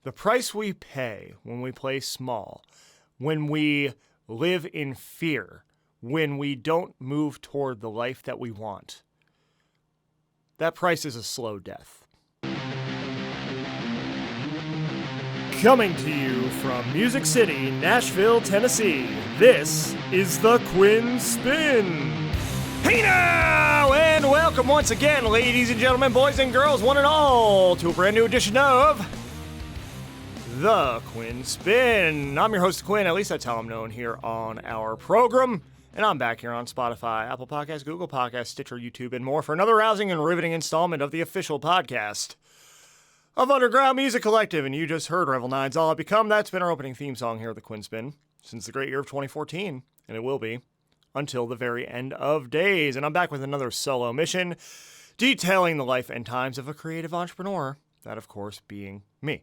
The price we pay when we play small, when we live in fear, when we don't move toward the life that we want, that price is a slow death. Coming to you from Music City, Nashville, Tennessee, this is the Quinn Spinn. Hey now, and welcome once again, ladies and gentlemen, boys and girls, one and all, to a brand new edition of the Quinn Spinn. I'm your host, Quinn, at least that's how I'm known here on our program. And I'm back here on Spotify, Apple Podcasts, Google Podcasts, Stitcher, YouTube, and more for another rousing and riveting installment of the official podcast of Underground Music Collective. And you just heard Revel 9's All I Become. That's been our opening theme song here at the Quinn Spinn since the great year of 2014. And it will be until the very end of days. And I'm back with another solo mission detailing the life and times of a creative entrepreneur. That, of course, being me.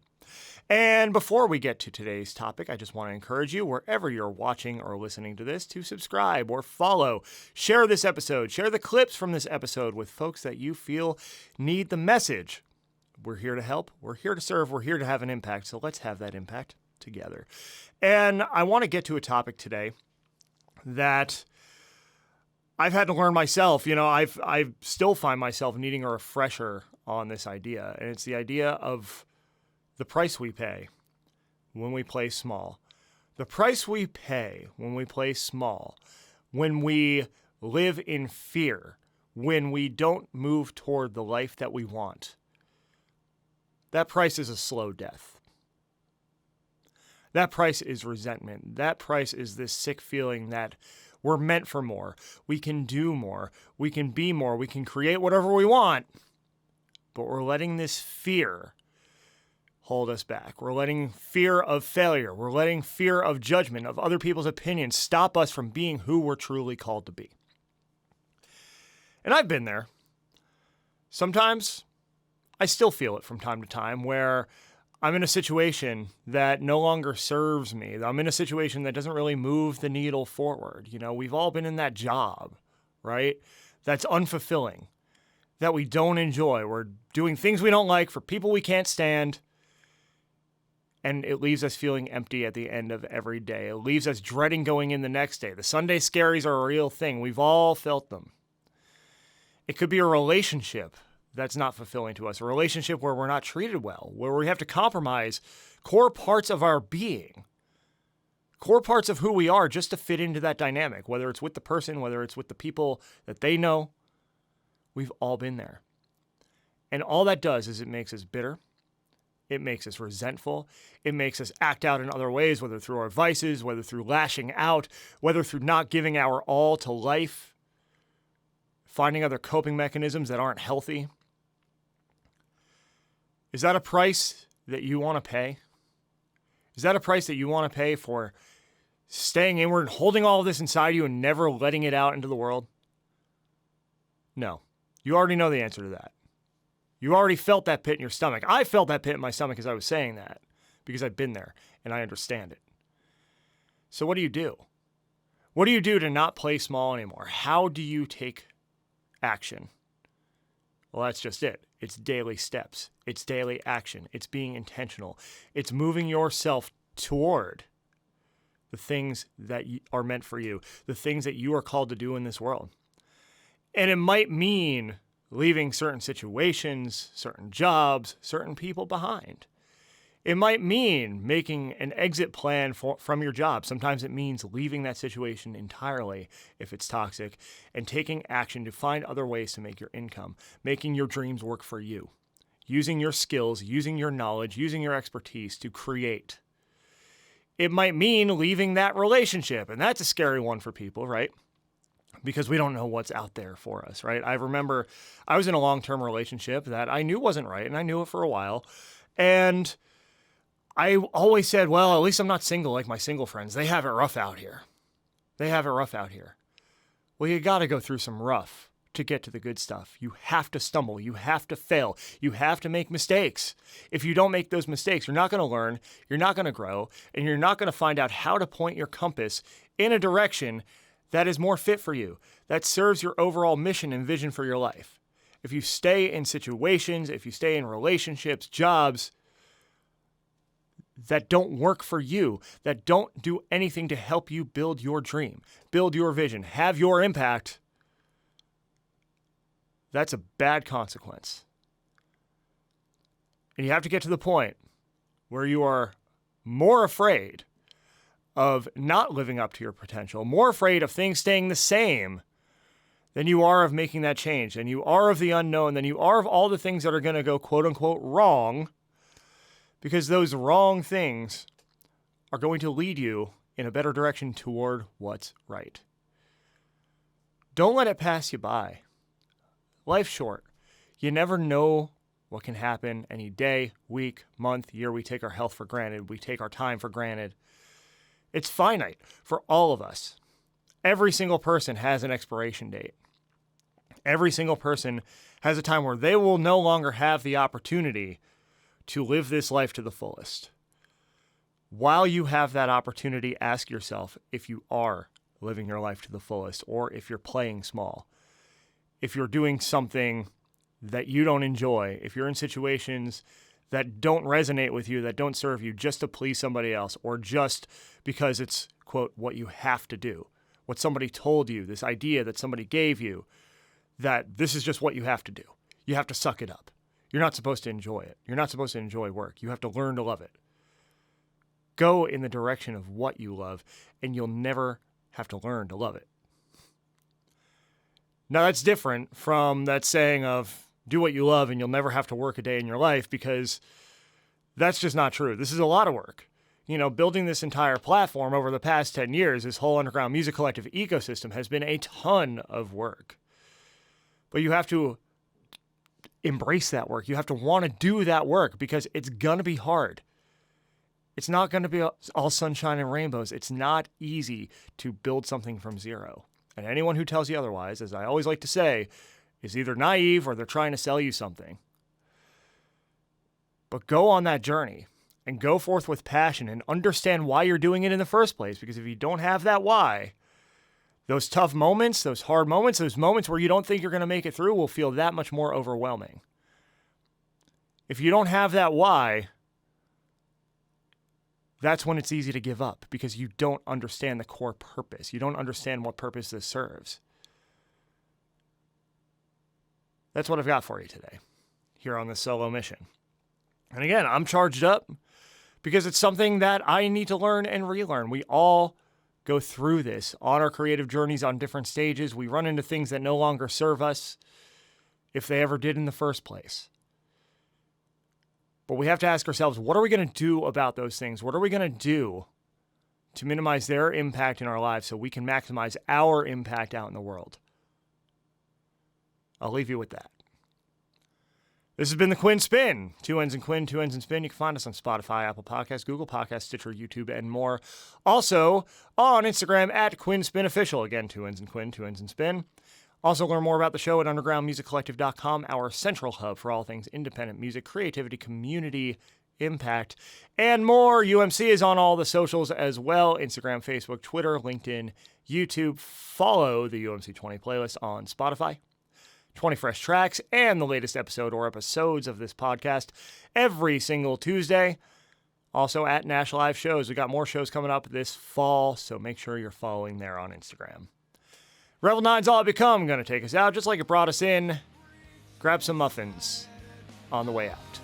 And before we get to today's topic, I just want to encourage you, wherever you're watching or listening to this, to subscribe or follow. Share this episode. Share the clips from this episode with folks that you feel need the message. We're here to help. We're here to serve. We're here to have an impact. So let's have that impact together. And I want to get to a topic today that I've had to learn myself. You know, I still find myself needing a refresher on this idea. And it's the idea of the price we pay when we play small. The price we pay when we play small, when we live in fear, when we don't move toward the life that we want. That price is a slow death. That price is resentment. That price is this sick feeling that we're meant for more. We can do more. We can be more. We can create whatever we want. But we're letting this fear hold us back. We're letting fear of failure. We're letting fear of judgment, of other people's opinions, stop us from being who we're truly called to be. And I've been there. Sometimes I still feel it from time to time where I'm in a situation that no longer serves me. I'm in a situation that doesn't really move the needle forward. You know, we've all been in that job, right? That's unfulfilling, that we don't enjoy. We're doing things we don't like for people we can't stand. And it leaves us feeling empty at the end of every day. It leaves us dreading going in the next day. The Sunday scaries are a real thing. We've all felt them. It could be a relationship that's not fulfilling to us, a relationship where we're not treated well, where we have to compromise core parts of our being, core parts of who we are just to fit into that dynamic, whether it's with the person, whether it's with the people that they know. We've all been there. And all that does is it makes us bitter. It makes us resentful. It makes us act out in other ways, whether through our vices, whether through lashing out, whether through not giving our all to life, finding other coping mechanisms that aren't healthy. Is that a price that you want to pay? Is that a price that you want to pay for staying inward and holding all of this inside you and never letting it out into the world? No. You already know the answer to that. You already felt that pit in your stomach. I felt that pit in my stomach as I was saying that because I've been there and I understand it. So what do you do? What do you do to not play small anymore? How do you take action? Well, that's just it. It's daily steps. It's daily action. It's being intentional. It's moving yourself toward the things that are meant for you, the things that you are called to do in this world. And it might mean leaving certain situations, certain jobs, certain people behind. It might mean making an exit plan from your job. Sometimes it means leaving that situation entirely if it's toxic and taking action to find other ways to make your income, making your dreams work for you, using your skills, using your knowledge, using your expertise to create. It might mean leaving that relationship, and that's a scary one for people, right? Because we don't know what's out there for us, right? I remember I was in a long-term relationship that I knew wasn't right, and I knew it for a while. And I always said, well, at least I'm not single like my single friends. They have it rough out here. They have it rough out here. Well, you got to go through some rough to get to the good stuff. You have to stumble. You have to fail. You have to make mistakes. If you don't make those mistakes, you're not going to learn, you're not going to grow, and you're not going to find out how to point your compass in a direction that is more fit for you, that serves your overall mission and vision for your life. If you stay in situations, if you stay in relationships, jobs that don't work for you, that don't do anything to help you build your dream, build your vision, have your impact, that's a bad consequence. And you have to get to the point where you are more afraid of not living up to your potential, more afraid of things staying the same than you are of making that change, than you are of the unknown, than you are of all the things that are going to go quote unquote wrong, because those wrong things are going to lead you in a better direction toward what's right. Don't let it pass you by. Life's short. You never know what can happen any day, week, month, year. We take our health for granted. We take our time for granted. It's finite for all of us. Every single person has an expiration date. Every single person has a time where they will no longer have the opportunity to live this life to the fullest. While you have that opportunity, ask yourself if you are living your life to the fullest, or if you're playing small. If you're doing something that you don't enjoy, if you're in situations that don't resonate with you, that don't serve you, just to please somebody else, or just because it's, quote, what you have to do, what somebody told you, this idea that somebody gave you, that this is just what you have to do. You have to suck it up. You're not supposed to enjoy it. You're not supposed to enjoy work. You have to learn to love it. Go in the direction of what you love, and you'll never have to learn to love it. Now, that's different from that saying of do what you love and you'll never have to work a day in your life, because that's just not true. This is a lot of work. You know, building this entire platform over the past 10 years, this whole Underground Music Collective ecosystem has been a ton of work. But you have to embrace that work. You have to want to do that work, because it's going to be hard. It's not going to be all sunshine and rainbows. It's not easy to build something from zero. And anyone who tells you otherwise, as I always like to say, is either naive or they're trying to sell you something. But go on that journey and go forth with passion and understand why you're doing it in the first place. Because if you don't have that why, those tough moments, those hard moments, those moments where you don't think you're going to make it through will feel that much more overwhelming. If you don't have that why, that's when it's easy to give up, because you don't understand the core purpose. You don't understand what purpose this serves. That's what I've got for you today here on this solo mission. And again, I'm charged up because it's something that I need to learn and relearn. We all go through this on our creative journeys on different stages. We run into things that no longer serve us, if they ever did in the first place. But we have to ask ourselves, what are we going to do about those things? What are we going to do to minimize their impact in our lives so we can maximize our impact out in the world? I'll leave you with that. This has been the Quinn Spinn. 2 N's and Quinn, 2 N's and Spin. You can find us on Spotify, Apple Podcasts, Google Podcasts, Stitcher, YouTube, and more. Also on Instagram at Quinn Spinn Official. Again, 2 N's and Quinn, 2 N's and Spin. Also learn more about the show at undergroundmusiccollective.com, our central hub for all things independent music, creativity, community, impact, and more. UMC is on all the socials as well. Instagram, Facebook, Twitter, LinkedIn, YouTube. Follow the UMC 20 playlist on Spotify. 20 fresh tracks and the latest episode or episodes of this podcast every single Tuesday. Also at Nash Live shows. We got more shows coming up this fall, so make sure you're following there on Instagram. Revel 9's All I Become going to take us out just like it brought us in. Grab some muffins on the way out.